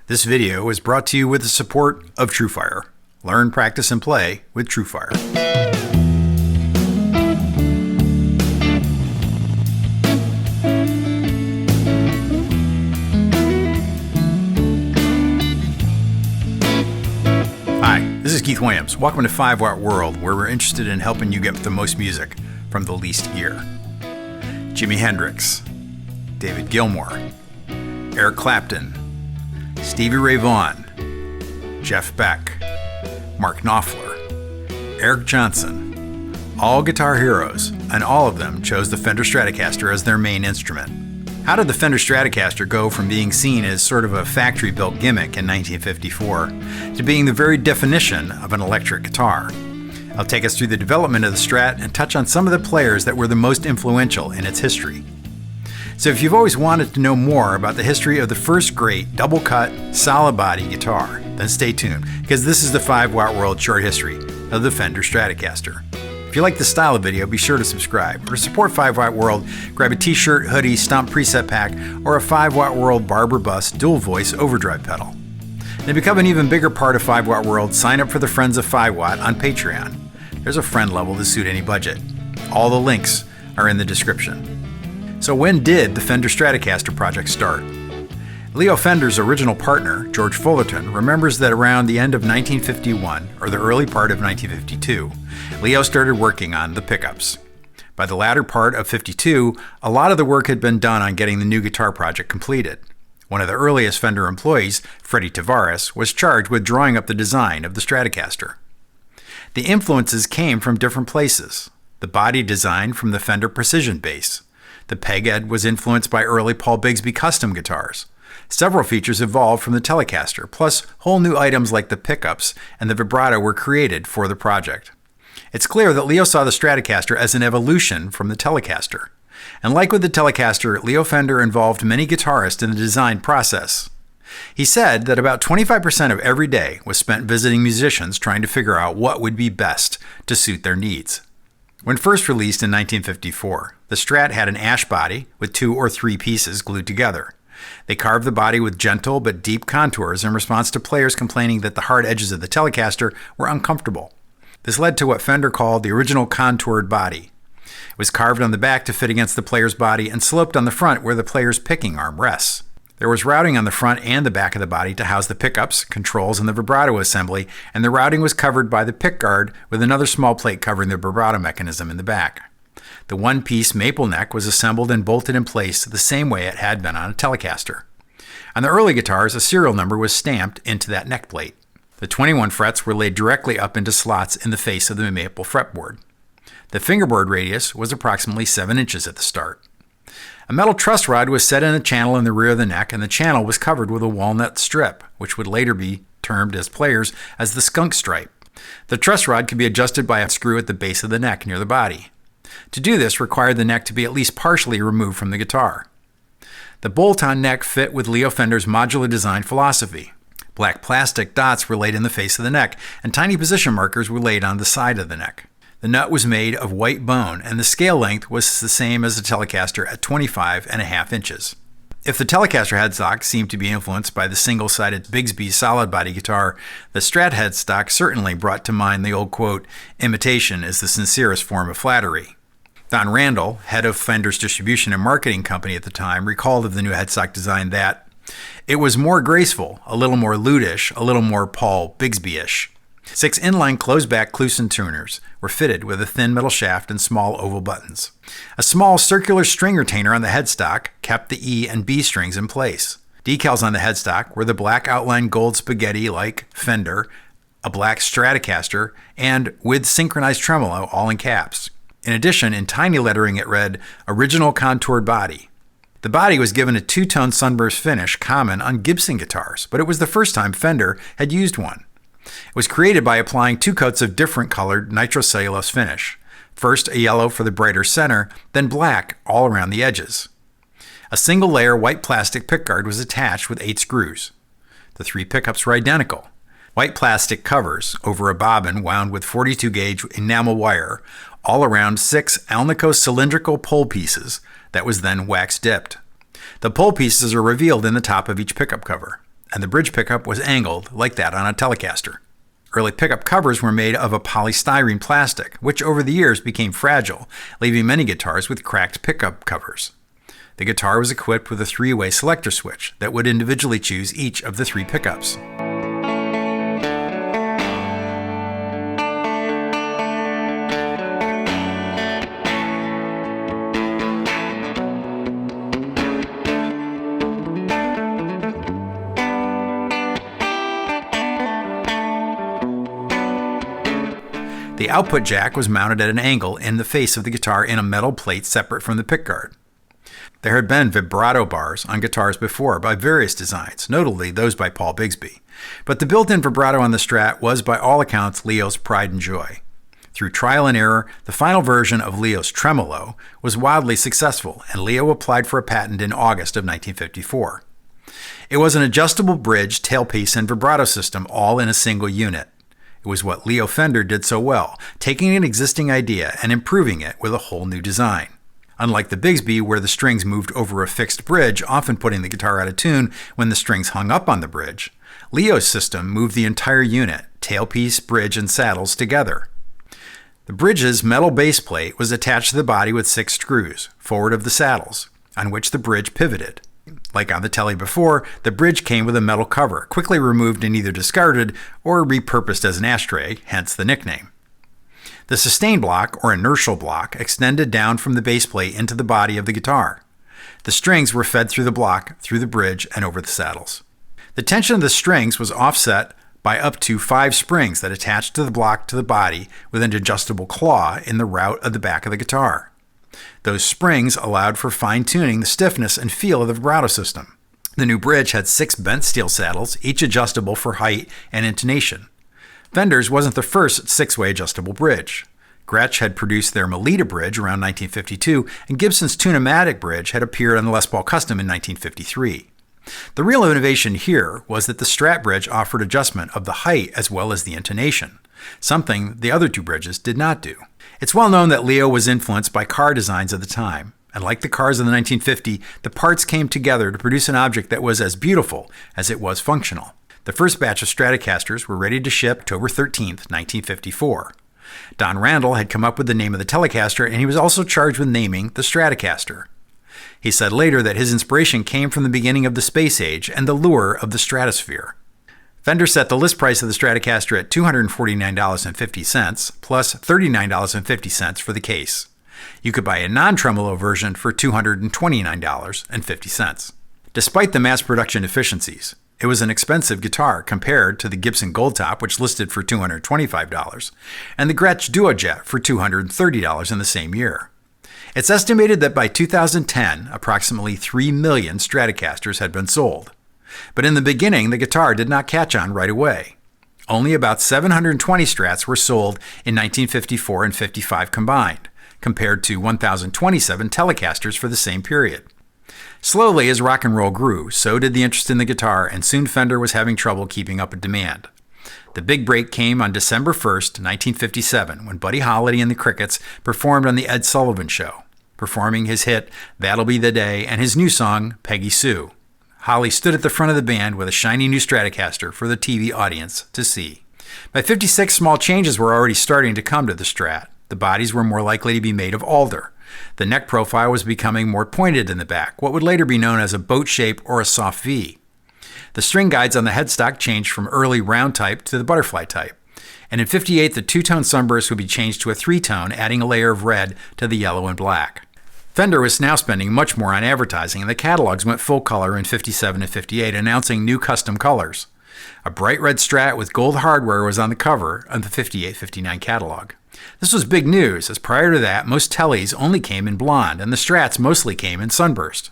This video is brought to you with the support of TrueFire. Learn, practice, and play with TrueFire. Hi, this is Keith Williams. Welcome to 5 Watt World, where we're interested in helping you get the most music from the least gear. Jimi Hendrix, David Gilmour, Eric Clapton, Stevie Ray Vaughan, Jeff Beck, Mark Knopfler, Eric Johnson, all guitar heroes, and all of them chose the Fender Stratocaster as their main instrument. How did the Fender Stratocaster go from being seen as sort of a factory-built gimmick in 1954 to being the very definition of an electric guitar? I'll take us through the development of the Strat and touch on some of the players that were the most influential in its history. So if you've always wanted to know more about the history of the first great double-cut, solid-body guitar, then stay tuned, because this is the 5 Watt World short history of the Fender Stratocaster. If you like this style of video, be sure to subscribe. Or to support 5 Watt World, grab a t-shirt, hoodie, Stomp preset pack, or a 5 Watt World Barber Bus dual voice overdrive pedal. And to become an even bigger part of 5 Watt World, sign up for the Friends of 5 Watt on Patreon. There's a friend level to suit any budget. All the links are in the description. So when did the Fender Stratocaster project start? Leo Fender's original partner, George Fullerton, remembers that around the end of 1951, or the early part of 1952, Leo started working on the pickups. By the latter part of 52, a lot of the work had been done on getting the new guitar project completed. One of the earliest Fender employees, Freddie Tavares, was charged with drawing up the design of the Stratocaster. The influences came from different places. The body design from the Fender Precision bass. The peg head was influenced by early Paul Bigsby custom guitars. Several features evolved from the Telecaster, plus whole new items like the pickups and the vibrato were created for the project. It's clear that Leo saw the Stratocaster as an evolution from the Telecaster. And like with the Telecaster, Leo Fender involved many guitarists in the design process. He said that about 25% of every day was spent visiting musicians trying to figure out what would be best to suit their needs. When first released in 1954, the Strat had an ash body with 2 or 3 pieces glued together. They carved the body with gentle but deep contours in response to players complaining that the hard edges of the Telecaster were uncomfortable. This led to what Fender called the original contoured body. It was carved on the back to fit against the player's body and sloped on the front where the player's picking arm rests. There was routing on the front and the back of the body to house the pickups, controls, and the vibrato assembly, and the routing was covered by the pick guard with another small plate covering the vibrato mechanism in the back. The one-piece maple neck was assembled and bolted in place the same way it had been on a Telecaster. On the early guitars, a serial number was stamped into that neck plate. The 21 frets were laid directly up into slots in the face of the maple fretboard. The fingerboard radius was approximately 7 inches at the start. A metal truss rod was set in a channel in the rear of the neck, and the channel was covered with a walnut strip, which would later be termed as players as the skunk stripe. The truss rod could be adjusted by a screw at the base of the neck near the body. To do this required the neck to be at least partially removed from the guitar. The bolt-on neck fit with Leo Fender's modular design philosophy. Black plastic dots were laid in the face of the neck, and tiny position markers were laid on the side of the neck. The nut was made of white bone, and the scale length was the same as the Telecaster at 25.5 inches. If the Telecaster headstock seemed to be influenced by the single-sided Bigsby solid-body guitar, the Strat headstock certainly brought to mind the old quote, "Imitation is the sincerest form of flattery." Don Randall, head of Fender's distribution and marketing company at the time, recalled of the new headstock design that it was more graceful, a little more lutish, a little more Paul Bigsby-ish. 6 inline closed-back Kluson tuners were fitted with a thin metal shaft and small oval buttons. A small circular string retainer on the headstock kept the E and B strings in place. Decals on the headstock were the black outline gold spaghetti like Fender, a black Stratocaster, and with synchronized tremolo, all in caps. In addition, in tiny lettering it read, "Original Contoured Body." The body was given a 2-tone sunburst finish common on Gibson guitars, but it was the first time Fender had used one. It was created by applying 2 coats of different colored nitrocellulose finish. First a yellow for the brighter center, then black all around the edges. A single layer white plastic pickguard was attached with 8 screws. The 3 pickups were identical. White plastic covers over a bobbin wound with 42 gauge enamel wire all around 6 Alnico cylindrical pole pieces that was then wax dipped. The pole pieces are revealed in the top of each pickup cover. and the bridge pickup was angled like that on a Telecaster. Early pickup covers were made of a polystyrene plastic, which over the years became fragile, leaving many guitars with cracked pickup covers. The guitar was equipped with a 3-way selector switch that would individually choose each of the 3 pickups. The output jack was mounted at an angle in the face of the guitar in a metal plate separate from the pickguard. There had been vibrato bars on guitars before by various designs, notably those by Paul Bigsby, but the built-in vibrato on the Strat was by all accounts Leo's pride and joy. Through trial and error, the final version of Leo's tremolo was wildly successful, and Leo applied for a patent in August of 1954. It was an adjustable bridge, tailpiece, and vibrato system all in a single unit. It was what Leo Fender did so well, taking an existing idea and improving it with a whole new design. Unlike the Bigsby, where the strings moved over a fixed bridge, often putting the guitar out of tune when the strings hung up on the bridge, Leo's system moved the entire unit, tailpiece, bridge, and saddles together. The bridge's metal base plate was attached to the body with 6 screws, forward of the saddles, on which the bridge pivoted. Like on the Tele before, the bridge came with a metal cover, quickly removed and either discarded or repurposed as an ashtray, hence the nickname. The sustain block, or inertial block, extended down from the base plate into the body of the guitar. The strings were fed through the block, through the bridge, and over the saddles. The tension of the strings was offset by up to 5 springs that attached to the block to the body with an adjustable claw in the route of the back of the guitar. Those springs allowed for fine-tuning the stiffness and feel of the vibrato system. The new bridge had 6 bent steel saddles, each adjustable for height and intonation. Fender's wasn't the first 6-way adjustable bridge. Gretsch had produced their Melita bridge around 1952, and Gibson's Tune-o-matic bridge had appeared on the Les Paul Custom in 1953. The real innovation here was that the Strat bridge offered adjustment of the height as well as the intonation, something the other 2 bridges did not do. It's well known that Leo was influenced by car designs of the time, and like the cars of the 1950s, the parts came together to produce an object that was as beautiful as it was functional. The first batch of Stratocasters were ready to ship October 13, 1954. Don Randall had come up with the name of the Telecaster, and he was also charged with naming the Stratocaster. He said later that his inspiration came from the beginning of the space age and the lure of the stratosphere. Fender set the list price of the Stratocaster at $249.50 plus $39.50 for the case. You could buy a non-tremolo version for $229.50. Despite the mass production efficiencies, it was an expensive guitar compared to the Gibson Goldtop, which listed for $225, and the Gretsch Duojet for $230 in the same year. It's estimated that by 2010, approximately 3 million Stratocasters had been sold. But in the beginning, the guitar did not catch on right away. Only about 720 Strats were sold in 1954 and 55 combined, compared to 1,027 Telecasters for the same period. Slowly, as rock and roll grew, so did the interest in the guitar, and soon Fender was having trouble keeping up with demand. The big break came on December 1st, 1957, when Buddy Holly and the Crickets performed on The Ed Sullivan Show, performing his hit That'll Be the Day and his new song, Peggy Sue. Holly stood at the front of the band with a shiny new Stratocaster for the TV audience to see. By 56, small changes were already starting to come to the Strat. The bodies were more likely to be made of alder. The neck profile was becoming more pointed in the back, what would later be known as a boat shape or a soft V. The string guides on the headstock changed from early round type to the butterfly type. And in 58, the 2-tone sunburst would be changed to a 3-tone, adding a layer of red to the yellow and black. Fender was now spending much more on advertising, and the catalogs went full color in 57 and 58, announcing new custom colors. A bright red Strat with gold hardware was on the cover of the 58-59 catalog. This was big news, as prior to that, most Teles only came in blonde, and the Strats mostly came in sunburst.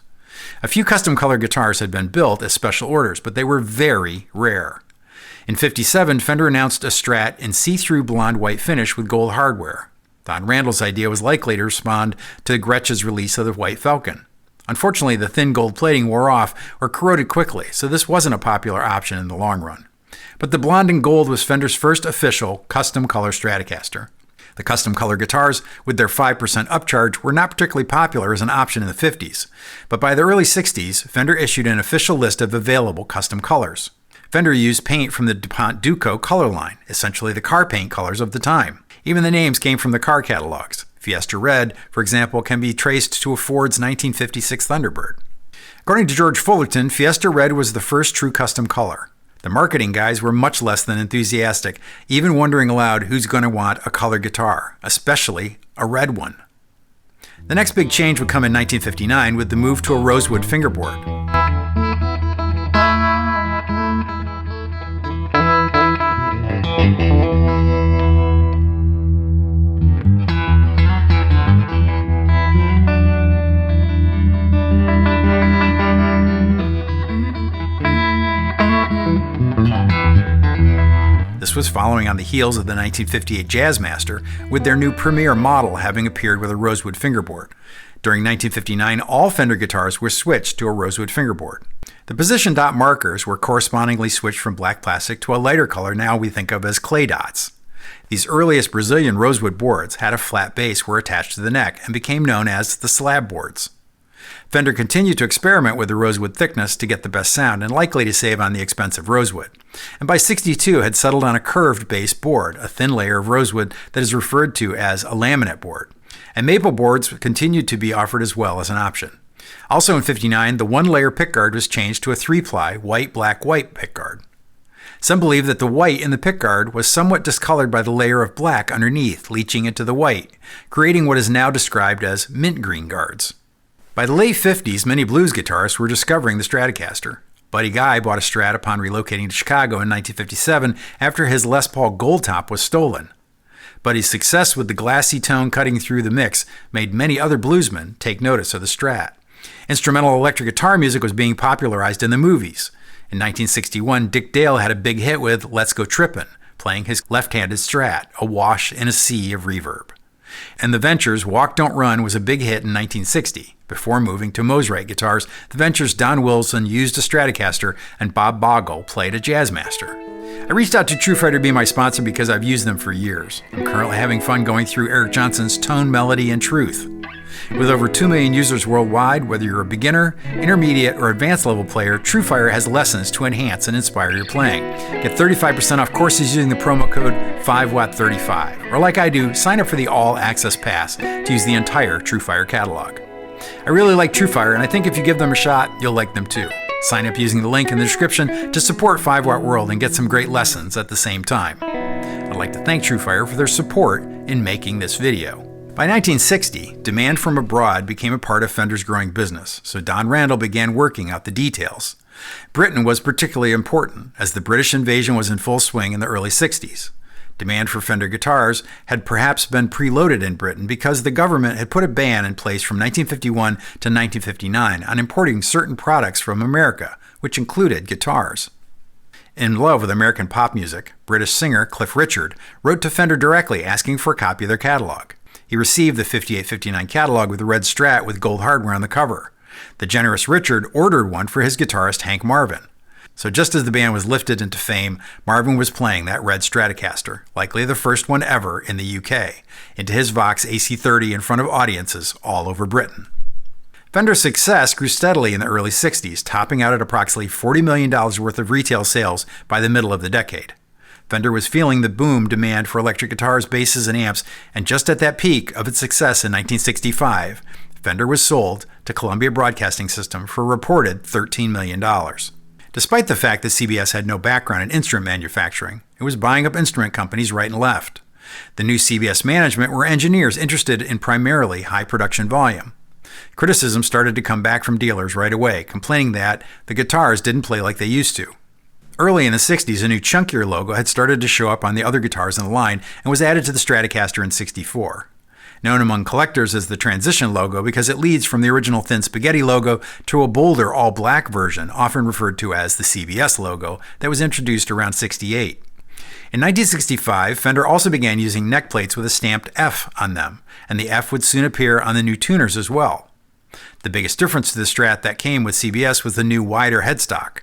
A few custom-colored guitars had been built as special orders, but they were very rare. In 57, Fender announced a Strat in see-through blonde white finish with gold hardware. Don Randall's idea was likely to respond to Gretsch's release of the White Falcon. Unfortunately, the thin gold plating wore off or corroded quickly, so this wasn't a popular option in the long run. But the blonde and gold was Fender's first official custom color Stratocaster. The custom color guitars, with their 5% upcharge, were not particularly popular as an option in the 50s, but by the early 60s, Fender issued an official list of available custom colors. Fender used paint from the DuPont Duco color line, essentially the car paint colors of the time. Even the names came from the car catalogs. Fiesta Red, for example, can be traced to a Ford's 1956 Thunderbird. According to George Fullerton, Fiesta Red was the first true custom color. The marketing guys were much less than enthusiastic, even wondering aloud who's going to want a colored guitar, especially a red one. The next big change would come in 1959 with the move to a rosewood fingerboard. This was following on the heels of the 1958 Jazzmaster, with their new Premier model having appeared with a rosewood fingerboard. During 1959, all Fender guitars were switched to a rosewood fingerboard. The position dot markers were correspondingly switched from black plastic to a lighter color now we think of as clay dots. These earliest Brazilian rosewood boards had a flat base were attached to the neck and became known as the slab boards. Fender continued to experiment with the rosewood thickness to get the best sound and likely to save on the expensive rosewood. And by '62 had settled on a curved base board, a thin layer of rosewood that is referred to as a laminate board. And maple boards continued to be offered as well as an option. Also in '59, the one-layer pickguard was changed to a 3-ply white-black-white pickguard. Some believe that the white in the pickguard was somewhat discolored by the layer of black underneath, leaching into the white, creating what is now described as mint green guards. By the late 50s, many blues guitarists were discovering the Stratocaster. Buddy Guy bought a Strat upon relocating to Chicago in 1957 after his Les Paul Gold Top was stolen. Buddy's success with the glassy tone cutting through the mix made many other bluesmen take notice of the Strat. Instrumental electric guitar music was being popularized in the movies. In 1961, Dick Dale had a big hit with Let's Go Trippin', playing his left-handed Strat, awash in a sea of reverb. And the Ventures' Walk Don't Run was a big hit in 1960. Before moving to Mosrite guitars, the Ventures' Don Wilson used a Stratocaster and Bob Bogle played a Jazzmaster. I reached out to TrueFighter to be my sponsor because I've used them for years. I'm currently having fun going through Eric Johnson's Tone, Melody, and Truth. With over 2 million users worldwide, whether you're a beginner, intermediate, or advanced level player, TrueFire has lessons to enhance and inspire your playing. Get 35% off courses using the promo code 5watt35. Or like I do, sign up for the All Access Pass to use the entire TrueFire catalog. I really like TrueFire, and I think if you give them a shot, you'll like them too. Sign up using the link in the description to support 5Watt World and get some great lessons at the same time. I'd like to thank TrueFire for their support in making this video. By 1960, demand from abroad became a part of Fender's growing business, so Don Randall began working out the details. Britain was particularly important, as the British invasion was in full swing in the early 60s. Demand for Fender guitars had perhaps been preloaded in Britain because the government had put a ban in place from 1951 to 1959 on importing certain products from America, which included guitars. In love with American pop music, British singer Cliff Richard wrote to Fender directly asking for a copy of their catalog. He received the 58-59 catalog with a red Strat with gold hardware on the cover. The generous Richard ordered one for his guitarist Hank Marvin. So just as the band was lifted into fame, Marvin was playing that red Stratocaster, likely the first one ever in the UK, into his Vox AC30 in front of audiences all over Britain. Fender's success grew steadily in the early 60s, topping out at approximately $40 million worth of retail sales by the middle of the decade. Fender was feeling the boom demand for electric guitars, basses, and amps, and just at that peak of its success in 1965, Fender was sold to Columbia Broadcasting System for a reported $13 million. Despite the fact that CBS had no background in instrument manufacturing, it was buying up instrument companies right and left. The new CBS management were engineers interested in primarily high production volume. Criticism started to come back from dealers right away, complaining that the guitars didn't play like they used to. Early in the 60s, a new chunkier logo had started to show up on the other guitars in the line and was added to the Stratocaster in '64. Known among collectors as the transition logo because it leads from the original thin spaghetti logo to a bolder all-black version, often referred to as the CBS logo, that was introduced around '68. In 1965, Fender also began using neck plates with a stamped F on them, and the F would soon appear on the new tuners as well. The biggest difference to the Strat that came with CBS was the new wider headstock.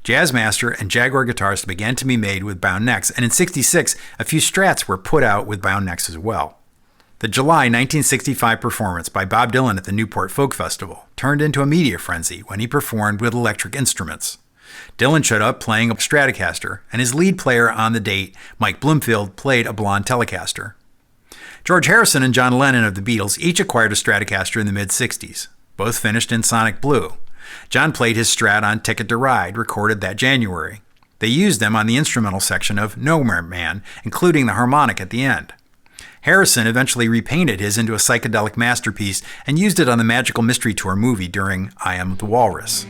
Jazzmaster and Jaguar guitars began to be made with bound necks, and in '66, a few Strats were put out with bound necks as well. The July 1965 performance by Bob Dylan at the Newport Folk Festival turned into a media frenzy when he performed with electric instruments. Dylan showed up playing a Stratocaster, and his lead player on the date, Mike Bloomfield, played a blonde Telecaster. George Harrison and John Lennon of the Beatles each acquired a Stratocaster in the mid-'60s. Both finished in Sonic Blue. John played his Strat on Ticket to Ride, recorded that January. They used them on the instrumental section of Nowhere Man, including the harmonic at the end. Harrison eventually repainted his into a psychedelic masterpiece and used it on the Magical Mystery Tour movie during I Am the Walrus.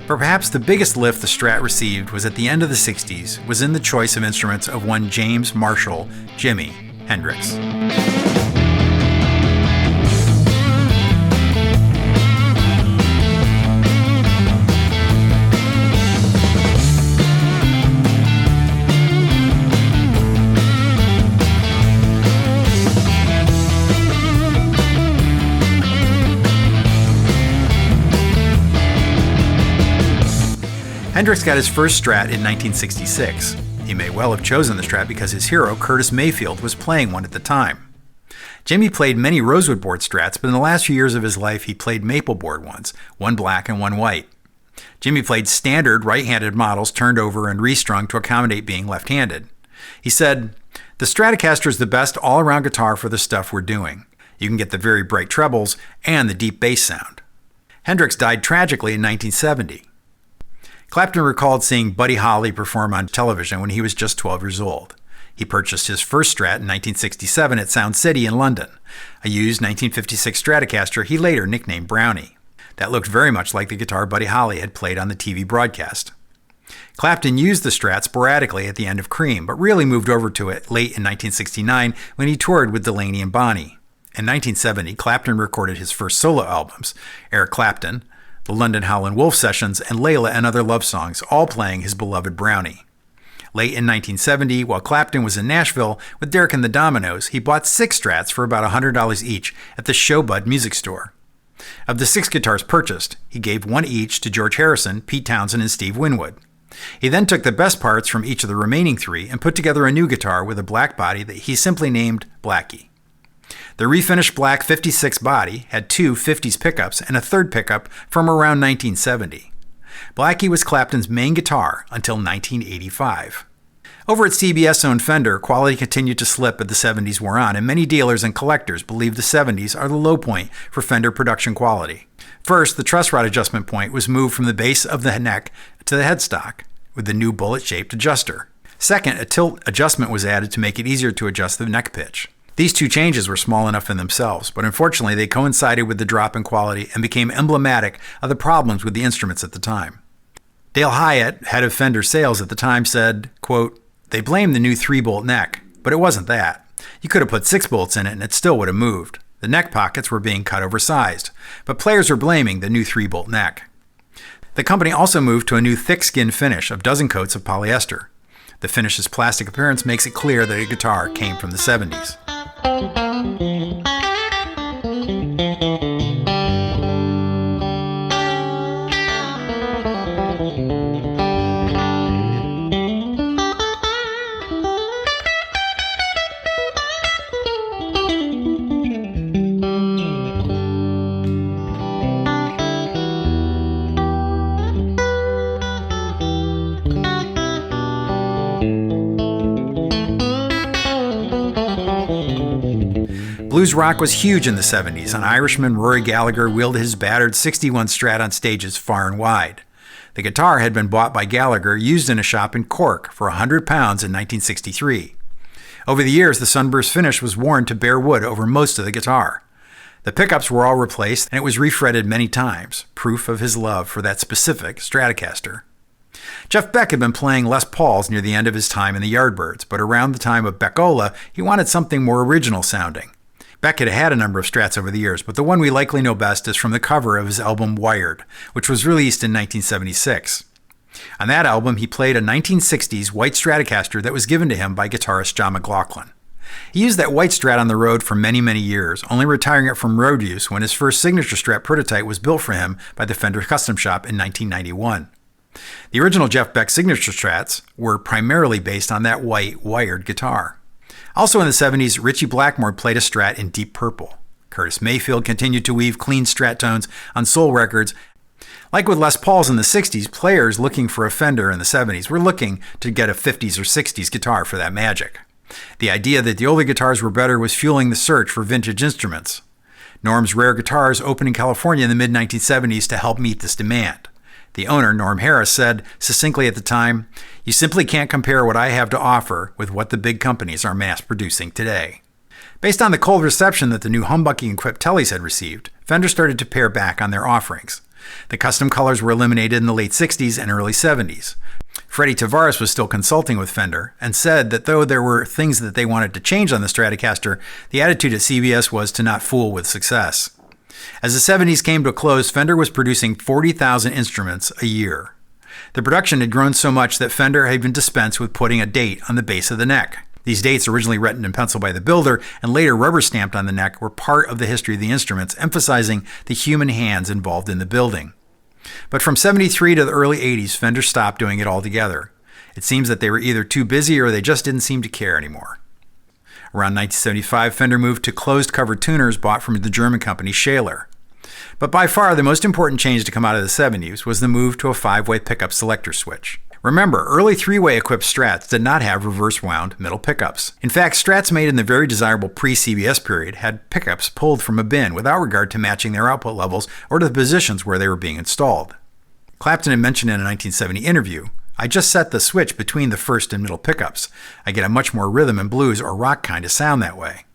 But perhaps the biggest lift the Strat received was at the end of the '60s, was in the choice of instruments of one James Marshall Jimi Hendrix. Hendrix got his first Strat in 1966. He may well have chosen the Strat because his hero, Curtis Mayfield, was playing one at the time. Jimi played many rosewood board Strats, but in the last few years of his life, he played maple board ones, one black and one white. Jimi played standard right-handed models turned over and restrung to accommodate being left-handed. He said, "The Stratocaster is the best all-around guitar for the stuff we're doing. You can get the very bright trebles and the deep bass sound." Hendrix died tragically in 1970. Clapton recalled seeing Buddy Holly perform on television when he was just 12 years old. He purchased his first Strat in 1967 at Sound City in London, a used 1956 Stratocaster he later nicknamed Brownie. That looked very much like the guitar Buddy Holly had played on the TV broadcast. Clapton used the Strat sporadically at the end of Cream, but really moved over to it late in 1969 when he toured with Delaney and Bonnie. In 1970, Clapton recorded his first solo albums, Eric Clapton, the London Howlin' Wolf Sessions, and Layla and Other Love Songs, all playing his beloved Brownie. Late in 1970, while Clapton was in Nashville with Derek and the Dominoes, he bought 6 Strats for about $100 each at the Showbud music store. Of the 6 guitars purchased, he gave 1 each to George Harrison, Pete Townsend, and Steve Winwood. He then took the best parts from each of the remaining 3 and put together a new guitar with a black body that he simply named Blackie. The refinished black 56 body had 2 50s pickups and a third pickup from around 1970. Blackie was Clapton's main guitar until 1985. Over at CBS-owned Fender, quality continued to slip as the 70s wore on, and many dealers and collectors believe the 70s are the low point for Fender production quality. First, the truss rod adjustment point was moved from the base of the neck to the headstock with the new bullet-shaped adjuster. Second, a tilt adjustment was added to make it easier to adjust the neck pitch. These 2 changes were small enough in themselves, but unfortunately they coincided with the drop in quality and became emblematic of the problems with the instruments at the time. Dale Hyatt, head of Fender sales at the time, said, quote, "They blamed the new 3-bolt neck, but it wasn't that. You could have put 6 bolts in it and it still would have moved. The neck pockets were being cut oversized, but players were blaming the new 3-bolt neck." The company also moved to a new thick skin finish of dozen coats of polyester. The finish's plastic appearance makes it clear that a guitar came from the 70s. Blues rock was huge in the 70s, and Irishman Rory Gallagher wheeled his battered 61 Strat on stages far and wide. The guitar had been bought by Gallagher, used in a shop in Cork for £100 in 1963. Over the years, the sunburst finish was worn to bare wood over most of the guitar. The pickups were all replaced, and it was refretted many times, proof of his love for that specific Stratocaster. Jeff Beck had been playing Les Pauls near the end of his time in the Yardbirds, but around the time of Beckola, he wanted something more original sounding. Beck had had a number of Strats over the years, but the one we likely know best is from the cover of his album Wired, which was released in 1976. On that album, he played a 1960s white Stratocaster that was given to him by guitarist John McLaughlin. He used that white Strat on the road for many, many years, only retiring it from road use when his first signature Strat prototype was built for him by the Fender Custom Shop in 1991. The original Jeff Beck signature Strats were primarily based on that white, wired guitar. Also in the 70s, Ritchie Blackmore played a Strat in deep purple. Curtis Mayfield continued to weave clean Strat tones on soul records. Like with Les Pauls in the 60s, players looking for a Fender in the 70s were looking to get a 50s or 60s guitar for that magic. The idea that the older guitars were better was fueling the search for vintage instruments. Norm's Rare Guitars opened in California in the mid-1970s to help meet this demand. The owner, Norm Harris, said succinctly at the time, "You simply can't compare what I have to offer with what the big companies are mass-producing today." Based on the cold reception that the new humbucking-equipped Tellys had received, Fender started to pare back on their offerings. The custom colors were eliminated in the late 60s and early 70s. Freddie Tavares was still consulting with Fender and said that though there were things that they wanted to change on the Stratocaster, the attitude at CBS was to not fool with success. As the 70s came to a close, Fender was producing 40,000 instruments a year. The production had grown so much that Fender had even dispensed with putting a date on the base of the neck. These dates, originally written in pencil by the builder and later rubber stamped on the neck, were part of the history of the instruments, emphasizing the human hands involved in the building. But from 73 to the early 80s, Fender stopped doing it altogether. It seems that they were either too busy or they just didn't seem to care anymore. Around 1975, Fender moved to closed-cover tuners bought from the German company Schaller. But by far the most important change to come out of the 70s was the move to a 5-way pickup selector switch. Remember, early 3-way equipped Strats did not have reverse-wound middle pickups. In fact, Strats made in the very desirable pre-CBS period had pickups pulled from a bin without regard to matching their output levels or to the positions where they were being installed. Clapton had mentioned in a 1970 interview, "I just set the switch between the first and middle pickups. I get a much more rhythm and blues or rock kind of sound that way."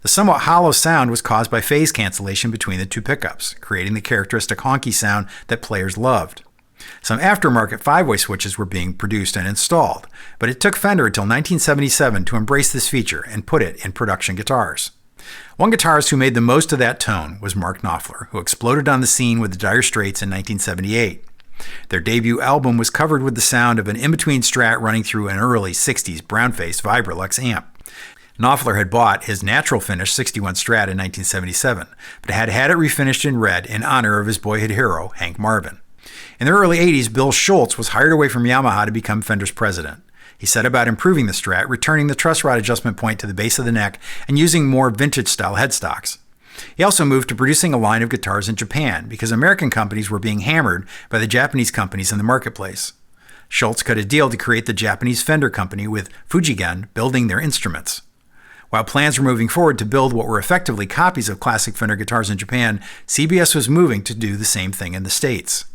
The somewhat hollow sound was caused by phase cancellation between the two pickups, creating the characteristic honky sound that players loved. Some aftermarket 5-way switches were being produced and installed, but it took Fender until 1977 to embrace this feature and put it in production guitars. One guitarist who made the most of that tone was Mark Knopfler, who exploded on the scene with the Dire Straits in 1978. Their debut album was covered with the sound of an in-between Strat running through an early 60s brown-faced Vibrolux amp. Knopfler had bought his natural finish 61 Strat in 1977, but had had it refinished in red in honor of his boyhood hero, Hank Marvin. In the early 80s, Bill Schultz was hired away from Yamaha to become Fender's president. He set about improving the Strat, returning the truss rod adjustment point to the base of the neck and using more vintage-style headstocks. He also moved to producing a line of guitars in Japan because American companies were being hammered by the Japanese companies in the marketplace. Schultz cut a deal to create the Japanese Fender Company with Fujigen building their instruments. While plans were moving forward to build what were effectively copies of classic Fender guitars in Japan, CBS was moving to do the same thing in the States.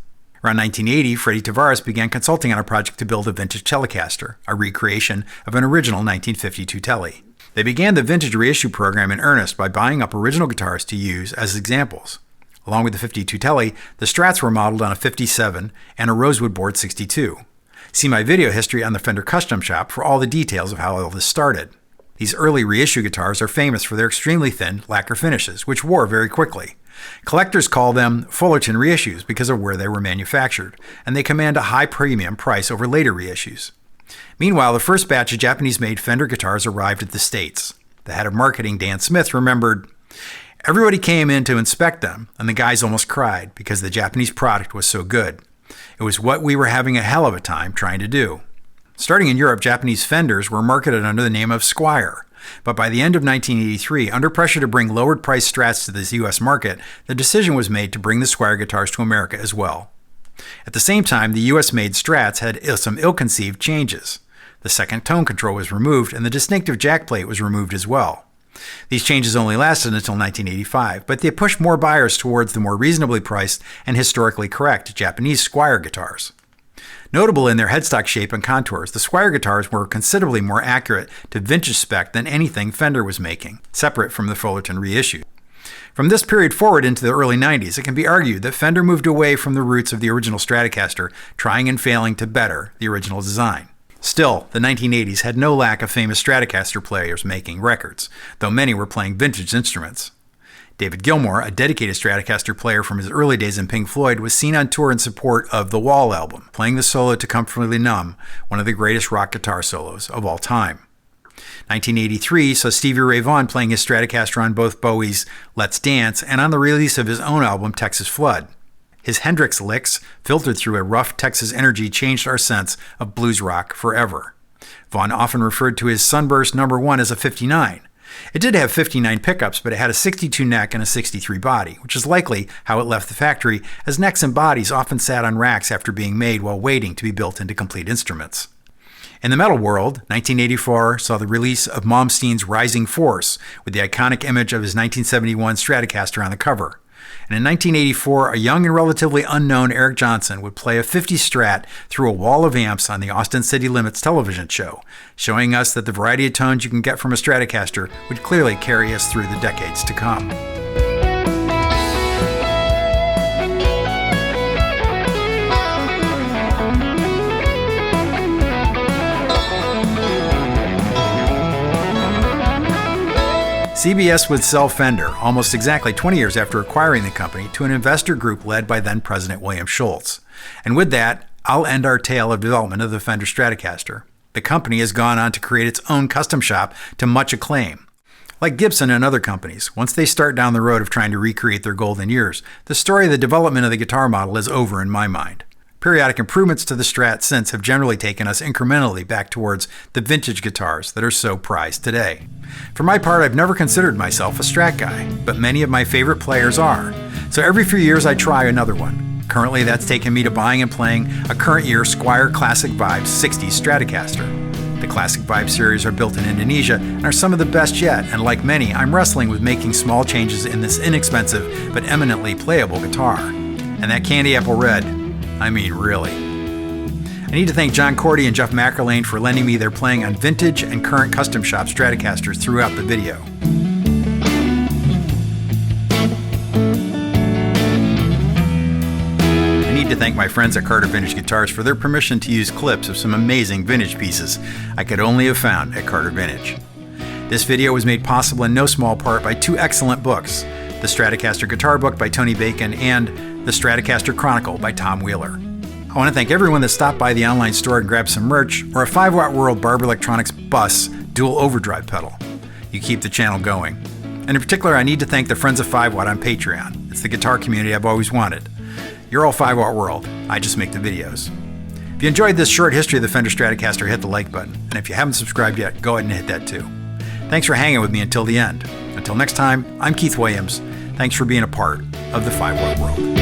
Around 1980, Freddie Tavares began consulting on a project to build a vintage Telecaster, a recreation of an original 1952 Tele. They began the vintage reissue program in earnest by buying up original guitars to use as examples. Along with the 52 Tele, the Strats were modeled on a 57 and a Rosewood Board 62. See my video history on the Fender Custom Shop for all the details of how all this started. These early reissue guitars are famous for their extremely thin lacquer finishes, which wore very quickly. Collectors call them Fullerton reissues because of where they were manufactured, and they command a high premium price over later reissues. Meanwhile, the first batch of Japanese-made Fender guitars arrived at the States. The head of marketing, Dan Smith, remembered, "Everybody came in to inspect them, and the guys almost cried because the Japanese product was so good. It was what we were having a hell of a time trying to do." Starting in Europe, Japanese Fenders were marketed under the name of Squire. But by the end of 1983, under pressure to bring lowered-priced Strats to the U.S. market, the decision was made to bring the Squire guitars to America as well. At the same time, the U.S.-made Strats had some ill-conceived changes. The second tone control was removed, and the distinctive jack plate was removed as well. These changes only lasted until 1985, but they pushed more buyers towards the more reasonably priced and historically correct Japanese Squire guitars. Notable in their headstock shape and contours, the Squire guitars were considerably more accurate to vintage spec than anything Fender was making, separate from the Fullerton reissue. From this period forward into the early 90s, it can be argued that Fender moved away from the roots of the original Stratocaster, trying and failing to better the original design. Still, the 1980s had no lack of famous Stratocaster players making records, though many were playing vintage instruments. David Gilmour, a dedicated Stratocaster player from his early days in Pink Floyd, was seen on tour in support of the Wall album, playing the solo to Comfortably Numb, one of the greatest rock guitar solos of all time. 1983 saw Stevie Ray Vaughan playing his Stratocaster on both Bowie's Let's Dance and on the release of his own album Texas Flood. His Hendrix licks, filtered through a rough Texas energy, changed our sense of blues rock forever. Vaughn often referred to his Sunburst No. 1 as a 59. It did have 59 pickups, but it had a 62 neck and a 63 body, which is likely how it left the factory, as necks and bodies often sat on racks after being made while waiting to be built into complete instruments. In the metal world, 1984 saw the release of Malmsteen's Rising Force, with the iconic image of his 1971 Stratocaster on the cover. And in 1984, a young and relatively unknown Eric Johnson would play a 50 Strat through a wall of amps on the Austin City Limits television show, showing us that the variety of tones you can get from a Stratocaster would clearly carry us through the decades to come. CBS would sell Fender almost exactly 20 years after acquiring the company to an investor group led by then-President William Schultz. And with that, I'll end our tale of development of the Fender Stratocaster. The company has gone on to create its own custom shop to much acclaim. Like Gibson and other companies, once they start down the road of trying to recreate their golden years, the story of the development of the guitar model is over in my mind. Periodic improvements to the Strat since have generally taken us incrementally back towards the vintage guitars that are so prized today. For my part, I've never considered myself a Strat guy, but many of my favorite players are. So every few years I try another one. Currently that's taken me to buying and playing a current year Squier Classic Vibes 60s Stratocaster. The Classic Vibe series are built in Indonesia and are some of the best yet, and like many, I'm wrestling with making small changes in this inexpensive but eminently playable guitar. And that candy apple red, I mean, really. I need to thank John Cordy and Jeff McErlane for lending me their playing on vintage and current custom shop Stratocasters throughout the video. I need to thank my friends at Carter Vintage Guitars for their permission to use clips of some amazing vintage pieces I could only have found at Carter Vintage. This video was made possible in no small part by two excellent books, the Stratocaster Guitar Book by Tony Bacon and the Stratocaster Chronicle by Tom Wheeler. I want to thank everyone that stopped by the online store and grabbed some merch or a 5-watt World Barber Electronics Bus dual overdrive pedal. You keep the channel going. And in particular, I need to thank the Friends of 5-Watt on Patreon. It's the guitar community I've always wanted. You're all 5-watt world. I just make the videos. If you enjoyed this short history of the Fender Stratocaster, hit the like button. And if you haven't subscribed yet, go ahead and hit that too. Thanks for hanging with me until the end. Until next time, I'm Keith Williams. Thanks for being a part of the 5-watt world.